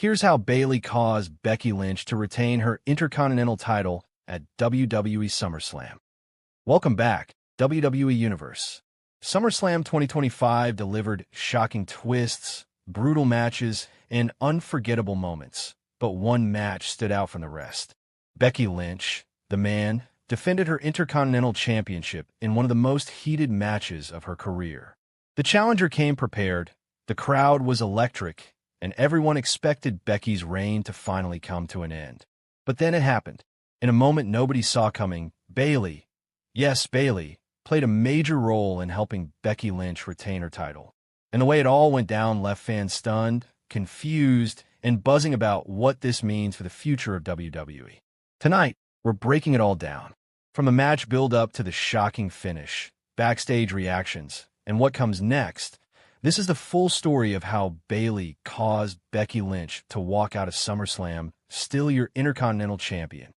Here's how Bayley caused Becky Lynch to retain her Intercontinental title at WWE SummerSlam. Welcome back, WWE Universe. SummerSlam 2025 delivered shocking twists, brutal matches, and unforgettable moments, but one match stood out from the rest. Becky Lynch, the man, defended her Intercontinental Championship in one of the most heated matches of her career. The challenger came prepared, the crowd was electric, and everyone expected Becky's reign to finally come to an end. But then it happened. In a moment nobody saw coming, Bayley, yes, Bayley, played a major role in helping Becky Lynch retain her title. And the way it all went down left fans stunned, confused, and buzzing about what this means for the future of WWE. Tonight, we're breaking it all down. From the match build-up to the shocking finish, backstage reactions, and what comes next, this is the full story of how Bayley caused Becky Lynch to walk out of SummerSlam, still your Intercontinental Champion.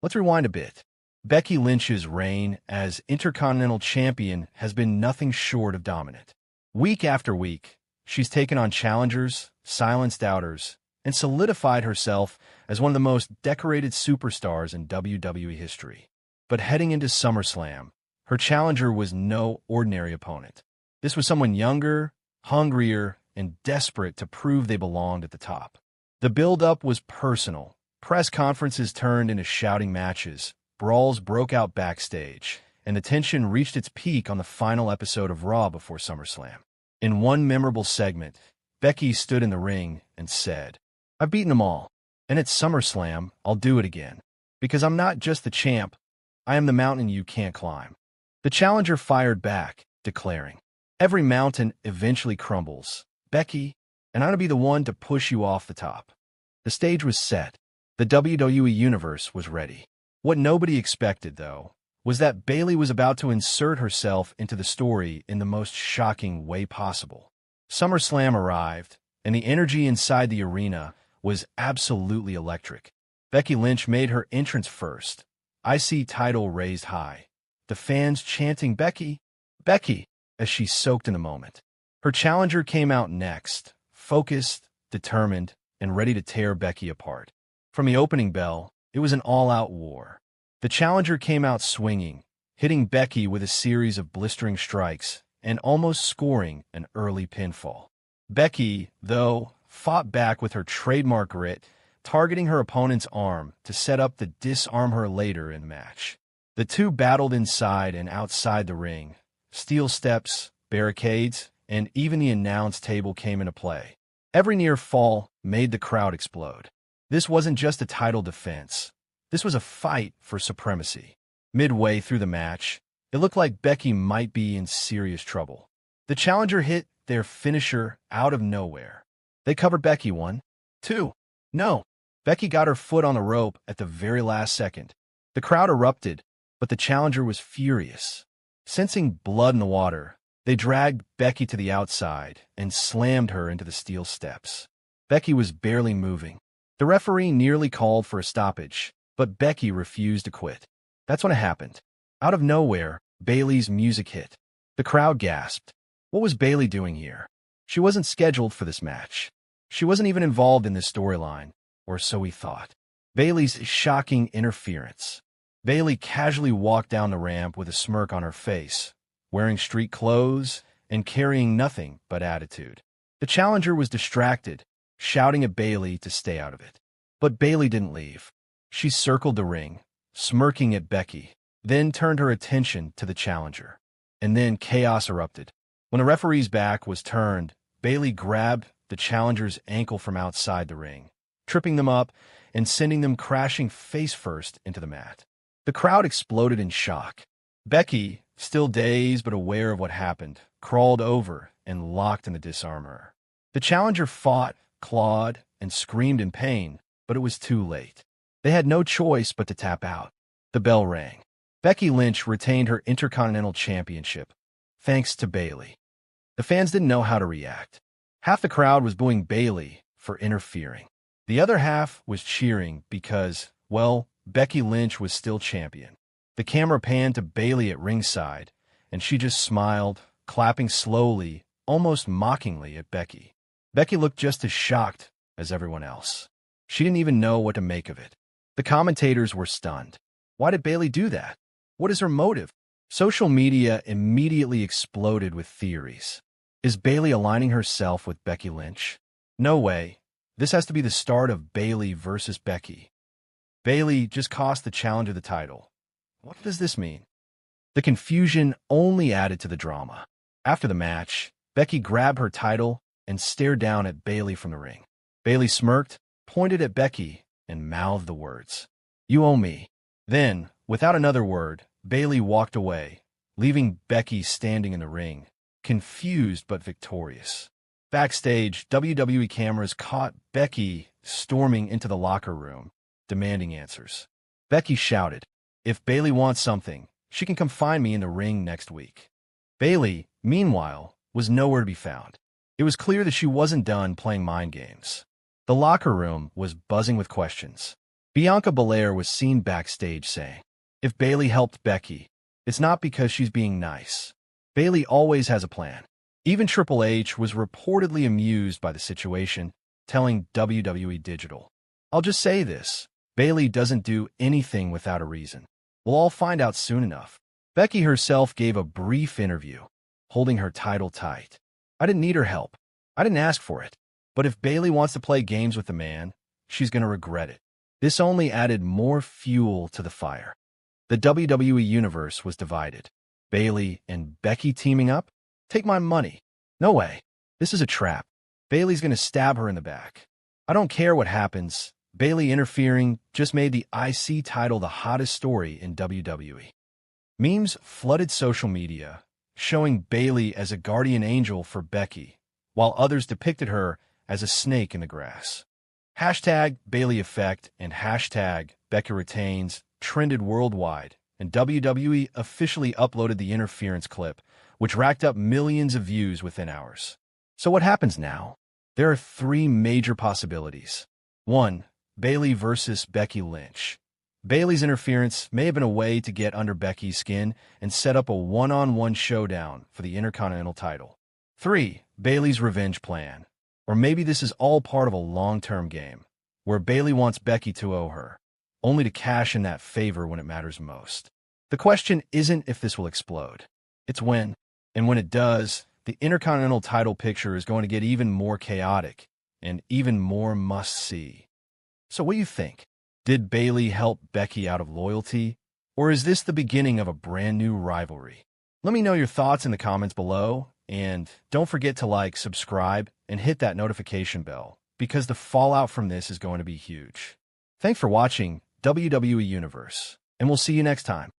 Let's rewind a bit. Becky Lynch's reign as Intercontinental Champion has been nothing short of dominant. Week after week, she's taken on challengers, silenced doubters, and solidified herself as one of the most decorated superstars in WWE history. But heading into SummerSlam, her challenger was no ordinary opponent. This was someone younger, hungrier, and desperate to prove they belonged at the top. The build-up was personal. Press conferences turned into shouting matches, brawls broke out backstage, and the tension reached its peak on the final episode of Raw before SummerSlam. In one memorable segment, Becky stood in the ring and said, "I've beaten them all, and at SummerSlam, I'll do it again. Because I'm not just the champ, I am the mountain you can't climb." The challenger fired back, declaring, "Every mountain eventually crumbles, Becky, and I'm going to be the one to push you off the top." The stage was set. The WWE Universe was ready. What nobody expected, though, was that Bayley was about to insert herself into the story in the most shocking way possible. SummerSlam arrived, and the energy inside the arena was absolutely electric. Becky Lynch made her entrance first, IC title raised high. The fans chanting, "Becky, Becky," as she soaked in the moment. Her challenger came out next, focused, determined, and ready to tear Becky apart. From the opening bell, it was an all-out war. The challenger came out swinging, hitting Becky with a series of blistering strikes and almost scoring an early pinfall. Becky, though, fought back with her trademark grit, targeting her opponent's arm to set up to disarm her later in the match. The two battled inside and outside the ring. Steel steps, barricades, and even the announce table came into play. Every near fall made the crowd explode. This wasn't just a title defense. This was a fight for supremacy. Midway through the match, it looked like Becky might be in serious trouble. The challenger hit their finisher out of nowhere. They covered Becky 1, 2. No. Becky got her foot on the rope at the very last second. The crowd erupted, but the challenger was furious. Sensing blood in the water, they dragged Becky to the outside and slammed her into the steel steps. Becky was barely moving. The referee nearly called for a stoppage, but Becky refused to quit. That's when it happened. Out of nowhere, Bayley's music hit. The crowd gasped. What was Bayley doing here? She wasn't scheduled for this match. She wasn't even involved in this storyline, or so we thought. Bayley's shocking interference. Bayley casually walked down the ramp with a smirk on her face, wearing street clothes and carrying nothing but attitude. The challenger was distracted, shouting at Bayley to stay out of it. But Bayley didn't leave. She circled the ring, smirking at Becky, then turned her attention to the challenger. And then chaos erupted. When the referee's back was turned, Bayley grabbed the challenger's ankle from outside the ring, tripping them up and sending them crashing face first into the mat. The crowd exploded in shock. Becky, still dazed but aware of what happened, crawled over and locked in the disarmor. The challenger fought, clawed, and screamed in pain, but it was too late. They had no choice but to tap out. The bell rang. Becky Lynch retained her Intercontinental Championship, thanks to Bayley. The fans didn't know how to react. Half the crowd was booing Bayley for interfering. The other half was cheering because, well, Becky Lynch was still champion. The camera panned to Bayley at ringside, and she just smiled, clapping slowly, almost mockingly at Becky. Becky looked just as shocked, as everyone else. She didn't even know what to make of it. The commentators were stunned. Why did Bayley do that? What is her motive? Social media immediately exploded with theories. Is Bayley aligning herself with Becky Lynch? No way. This has to be the start of Bayley versus Becky. Bayley just cost the challenger the title. What does this mean? The confusion only added to the drama. After the match, Becky grabbed her title and stared down at Bayley from the ring. Bayley smirked, pointed at Becky, and mouthed the words, "You owe me." Then, without another word, Bayley walked away, leaving Becky standing in the ring, confused but victorious. Backstage, WWE cameras caught Becky storming into the locker room, demanding answers. Becky shouted, "If Bayley wants something, she can come find me in the ring next week." Bayley, meanwhile, was nowhere to be found. It was clear that she wasn't done playing mind games. The locker room was buzzing with questions. Bianca Belair was seen backstage saying, "If Bayley helped Becky, it's not because she's being nice. Bayley always has a plan." Even Triple H was reportedly amused by the situation, telling WWE Digital, "I'll just say this, Bayley doesn't do anything without a reason. We'll all find out soon enough." Becky herself gave a brief interview, holding her title tight. "I didn't need her help. I didn't ask for it. But if Bayley wants to play games with the man, she's going to regret it." This only added more fuel to the fire. The WWE Universe was divided. Bayley and Becky teaming up? Take my money. No way. This is a trap. Bayley's going to stab her in the back. I don't care what happens. Bayley interfering just made the IC title the hottest story in WWE. Memes flooded social media, showing Bayley as a guardian angel for Becky, while others depicted her as a snake in the grass. Hashtag Bayley Effect and hashtag Becky Retains trended worldwide, and WWE officially uploaded the interference clip, which racked up millions of views within hours. So what happens now? There are three major possibilities. 1. Bayley versus Becky Lynch. Bayley's interference may have been a way to get under Becky's skin and set up a one-on-one showdown for the Intercontinental title. 3. Bayley's revenge plan. Or maybe this is all part of a long-term game, where Bayley wants Becky to owe her, only to cash in that favor when it matters most. The question isn't if this will explode. It's when. And when it does, the Intercontinental title picture is going to get even more chaotic and even more must-see. So what do you think? Did Bayley help Becky out of loyalty? Or is this the beginning of a brand new rivalry? Let me know your thoughts in the comments below. And don't forget to like, subscribe, and hit that notification bell, because the fallout from this is going to be huge. Thanks for watching WWE Universe, and we'll see you next time.